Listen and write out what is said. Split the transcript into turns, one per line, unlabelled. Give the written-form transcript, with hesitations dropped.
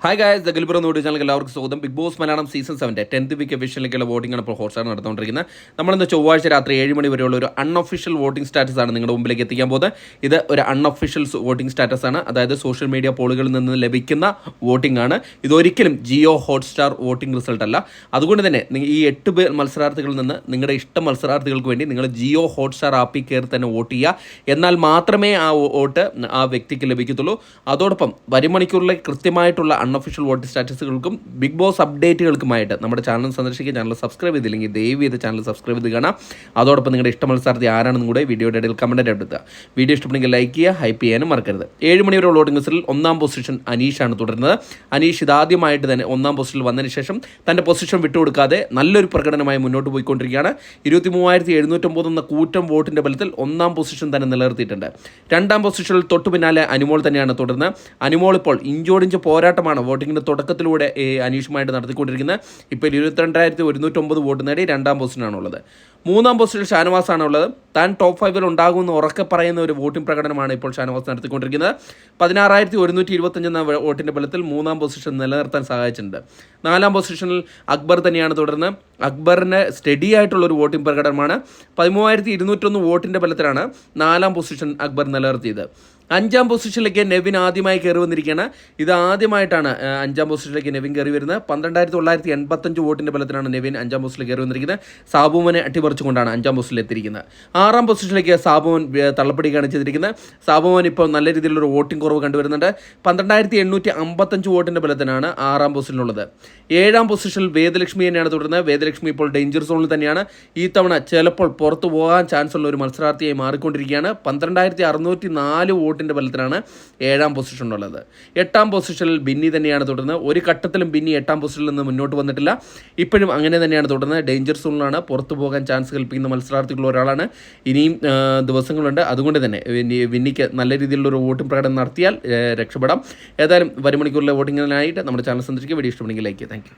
Hi guys, ദഗൽപുരം not ചാനലിൽ എല്ലാവർക്കും സ്വാഗതം. Bigg Boss Malayalam season 7 10th week എവിഷനിലേക്കുള്ള വോട്ടിംഗാണ് ഇപ്പോൾ ഹോട്ട്സ്റ്റാർ നടന്നുകൊണ്ടിരിക്കുന്നത്. നമ്മളിന്ന് ചൊവ്വാഴ്ച രാത്രി 7 മണി വരെയുള്ള ഒരു അൺഒഫീഷ്യൽ വോട്ടിംഗ് സ്റ്റാറ്റസ് ആണ് നിങ്ങളുടെ മുമ്പിലേക്ക് എത്തിക്കാൻ പോകുന്നത്. ഇത് ഒരു അൺഒഫീഷ്യൽ വോട്ടിംഗ് സ്റ്റാറ്റസ് ആണ്, അതായത് സോഷ്യൽ മീഡിയ പോളുകളിൽ നിന്ന് ലഭിക്കുന്ന വോട്ടിംഗ് ആണ്. ഇതൊരിക്കലും ജിയോ ഹോട്ട്സ്റ്റാർ വോട്ടിംഗ് റിസൾട്ട് അല്ല. അതുകൊണ്ട് തന്നെ ഈ 8 മത്സരാർത്ഥികളിൽ നിന്ന് നിങ്ങളുടെ ഇഷ്ട മത്സരാർത്ഥികൾക്ക് വേണ്ടി നിങ്ങൾ ജിയോ ഹോട്ട്സ്റ്റാർ ആപ്പിൽ കയറി തന്നെ വോട്ട് ചെയ്യുക. എന്നാൽ മാത്രമേ ആ വോട്ട് ആ വ്യക്തിക്ക് ലഭിക്കത്തുള്ളൂ. അതോടൊപ്പം വരും മണിക്കൂറിലെ കൃത്യമായിട്ടുള്ള അൺഒഫീഷ്യൽ വോട്ട് സ്റ്റാറ്റസുകൾക്കും ബിഗ് ബോസ് അപ്ഡേറ്റുകൾക്കുമായിട്ട് നമ്മുടെ ചാനൽ സന്ദർശിക്കുക. ചാനൽ സബ്സ്ക്രൈബ് ചെയ്തില്ലെങ്കിൽ ദയവ് ചെയ്ത് ചാനൽ സബ്സ്ക്രൈബ് ചെയ്ത് കാണാം. അതോടൊപ്പം നിങ്ങളുടെ ഇഷ്ട മത്സരാർത്ഥി ആരാണെന്നും കൂടെ വീഡിയോയുടെ ഇടയിൽ കമൻറ്റ് എടുത്തുക. വീഡിയോ ഇഷ്ടപ്പെടുമെങ്കിൽ ലൈക്ക് ചെയ്യുക, ഹൈപ്പ് ചെയ്യാനും മറക്കരുത്. 7 മണി വരെയുള്ള വോട്ടിംഗ് ലിസ്റ്റിൽ 1-ാം പൊസിഷൻ അനീഷാണ് തുടരുന്നത്. അനീഷ് ഇതാദ്യമായിട്ട് തന്നെ 1-ാം പൊസിഷനിൽ വന്നതിന് ശേഷം തൻ്റെ പൊസിഷൻ വിട്ടുകൊടുക്കാതെ നല്ലൊരു പ്രകടനമായി മുന്നോട്ട് പോയിക്കൊണ്ടിരിക്കുകയാണ്. 23,709 എന്ന കൂറ്റം വോട്ടിൻ്റെ ബലത്തിൽ 1-ാം പൊസിഷൻ തന്നെ നിലനിർത്തിയിട്ടുണ്ട്. 2-ാം പൊസിഷനിൽ തൊട്ടു പിന്നാലെ അനുമോൾ തന്നെയാണ് തുടരുന്നത്. അനുമോൾ ഇപ്പോൾ ഇഞ്ചോടിഞ്ച് പോരാട്ടമാണ് വോട്ടിങ്ങിൻ്റെ തുടക്കത്തിലൂടെ അനീഷുമായിട്ട് നടത്തിക്കൊണ്ടിരിക്കുന്നത്. ഇപ്പോൾ 22,109 വോട്ട് നേടി 2-ാം പൊസിഷനാണുള്ളത്. 3-ാം പൊസിഷനിൽ ഷാനവാസാണ് ഉള്ളത്. താൻ ടോപ്പ് 5-ൽ ഉണ്ടാകുമെന്ന് ഉറക്കെ പറയുന്ന ഒരു വോട്ടിംഗ് പ്രകടനമാണ് ഇപ്പോൾ ഷാനവാസ് നടത്തിക്കൊണ്ടിരിക്കുന്നത്. 16,125 എന്ന വോട്ടിൻ്റെ ബലത്തിൽ 3-ാം പൊസിഷൻ നിലനിർത്താൻ സഹായിച്ചിട്ടുണ്ട്. 4-ാം പൊസിഷനിൽ അക്ബർ തന്നെയാണ് തുടർന്ന്. അക്ബറിന് സ്റ്റഡി ആയിട്ടുള്ളൊരു വോട്ടിംഗ് പ്രകടനമാണ്. 13,201 വോട്ടിൻ്റെ ബലത്തിലാണ് 4-ാം പൊസിഷൻ അക്ബർ നിലനിർത്തിയത്. 5-ാം പൊസിഷനിലേക്ക് നെവിൻ ആദ്യമായി കയറി വന്നിരിക്കുകയാണ്. ഇത് ആദ്യമായിട്ടാണ് 5-ാം പൊസിഷനിലേക്ക് നെവിൻ കയറി വരുന്നത്. 12,985 വോട്ടിൻ്റെ ബലത്തിലാണ് നെവിൻ 5-ാം പൊസിഷനിൽ കയറി വന്നിരിക്കുന്നത്. സാബുവിനെ അട്ടിമറിച്ചുകൊണ്ടാണ് 5-ാം പൊസിഷനിൽ എത്തിയിരിക്കുന്നത്. 6-ാം പൊസിഷനിലേക്ക് സാബുവൻ തള്ളപ്പെടുകയാണ് ചെയ്തിരിക്കുന്നത്. സാബുവൻ ഇപ്പോൾ നല്ല രീതിയിലുള്ള വോട്ടിംഗ് കുറവ് കണ്ടുവരുന്നുണ്ട്. 12,855 വോട്ടിൻ്റെ ബലത്തിനാണ് 6-ാം പൊസിഷനിലുള്ളത്. 7-ാം പൊസിഷനിൽ വേദലക്ഷ്മി തന്നെയാണ് തുടരുന്നത്. വേദലക്ഷ്മി ഇപ്പോൾ ഡേഞ്ചർ സോണിൽ തന്നെയാണ്. ഈ തവണ ചിലപ്പോൾ പുറത്തു പോകാൻ ചാൻസ് ഉള്ള ഒരു മത്സരാർത്ഥിയായി മാറിക്കൊണ്ടിരിക്കുകയാണ്. 12,604 വോട്ടിൻ്റെ ബലത്തിലാണ് 7-ാം പൊസിഷനിലുള്ളത്. 8-ാം പൊസിഷനിൽ ബിന്നി തന്നെയാണ് തുടരുന്നത്. ഒരു ഘട്ടത്തിലും ബിന്നി 8-ാം പൊസിഷനിൽ നിന്ന് മുന്നോട്ട് വന്നിട്ടില്ല. ഇപ്പോഴും അങ്ങനെ തന്നെയാണ് തുടരുന്നത്. ഡേഞ്ചർ സോണിലാണ്, പുറത്തു പോകാൻ ചാൻസ് കൽപ്പിക്കുന്ന മത്സരാർത്ഥികൾ ഒരാളാണ്. ഇനിയും ദിവസങ്ങളുണ്ട്. അതുകൊണ്ട് തന്നെ ബിന്നിക്ക് നല്ല രീതിയിലുള്ള ഒരു വോട്ടിംഗ് പ്രകടനം നടത്തിയാൽ രക്ഷപ്പെടാം. ഏതായാലും വരും മണിക്കൂറിലെ വോട്ടിങ്ങിനായിട്ട് നമ്മുടെ ചാനൽ സന്ദർശിക്കുക. വീഡിയോ ഇഷ്ടപ്പെടുമെങ്കിൽ ലൈക്ക് ചെയ്യുക. Thank you.